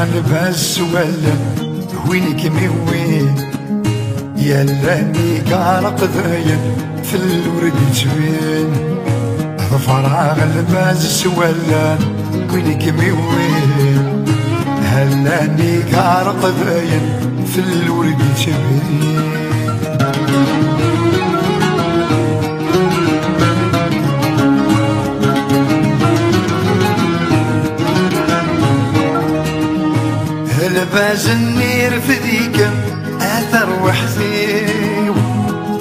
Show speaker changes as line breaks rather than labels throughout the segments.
غلباس ولا وينك وين يا لاني قارق ذايا في الورد جبين ظفر غلباس ولا وينك وين هلاني قارق ذايا في الورد جبين لباس النير فديك اثر وحزيو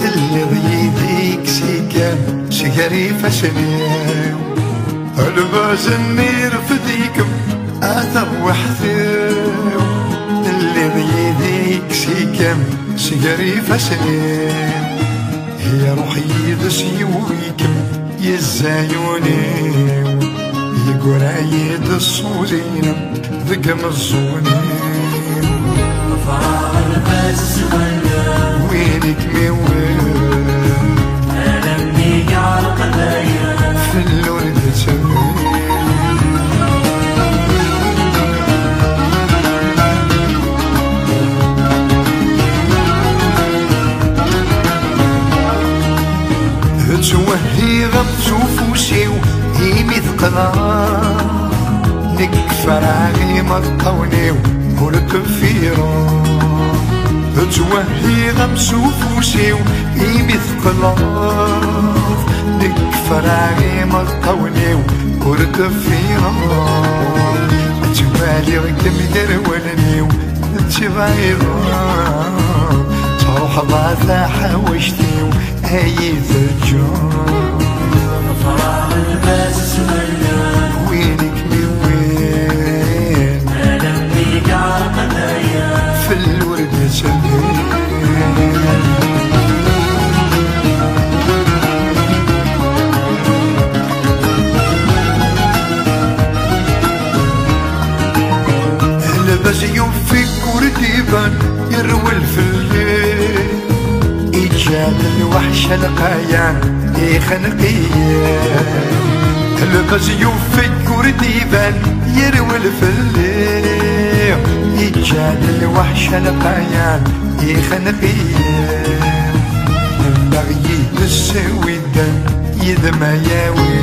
اللي ضيديك سيكا شقري فشليو لباس النير فديك اثر وحزيو اللي ضيديك سيكا شقري فشليو هي روحي دسيويكم يزايونيو يقول عيد الصورين ذقم الصونين
فراغ الباس ولا
وينك وين
ألمني قال قضايا
في الورد سمين توهي غمسو فوسيو هيمي ثقلا نكفر عغي مطونيو والكفيرة توهي غمسو فوسيو ايمي ثقلاف نكفر عغي مطونيو والكفيرة توالي غدم درولنيو تبعيضا تروح ضاثا حوشتيو اي ذجار
فراغ الباس ولا
وينك في الورد سليم لبس يوفيك ورديبان يروي في الليل إيجاد الوحش القايان يخنقيه لبس يوفيك ورديبان يروي في الليل إيجاد الوحش القايان يخنقيه بغي تسوي الدم يدمى ياوي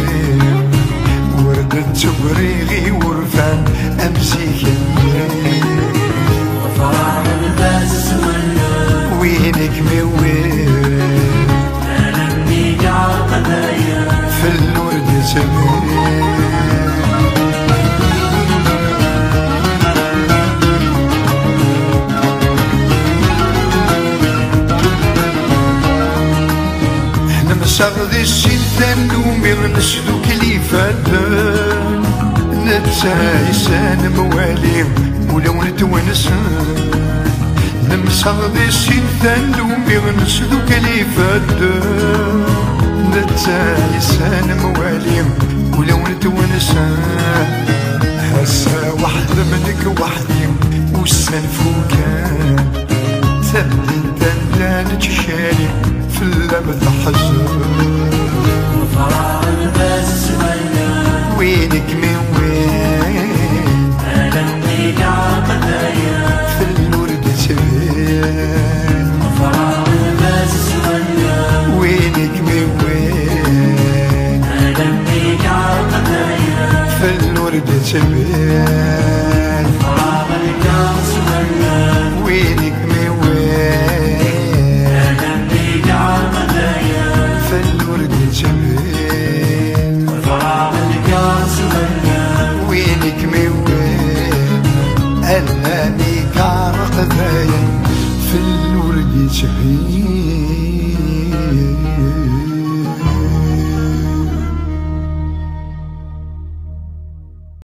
ورد تبريغي ورفان أمسيك
فراغ الباس ولا
وينك وين
ألمني قال قضايا
في الورد سمين مساغذي السنتان نومي نسلو كليفاتن نتسايسان مواليم ولو نتونسن نمساغذي السنتان نومي نسلو كليفاتن نتسايسان مواليم ولو نتونسن حاسة واحدة منك وحدي والسنفوكان ثبت لا نتشالي في اللمة حزن
فراغ الباس ولا
وينك وين
ألمني قال قضايا
في الورد سبين
فراغ الباس ولا
وينك وين
ألمني قال قضايا
في الورد سبين
فراغ الباس ولا
وينك وين
ألمني قال قضايا
في الورد سبين
فراغ الباس ولا
وينك وين ألاني كارق ذايا في الورد سبين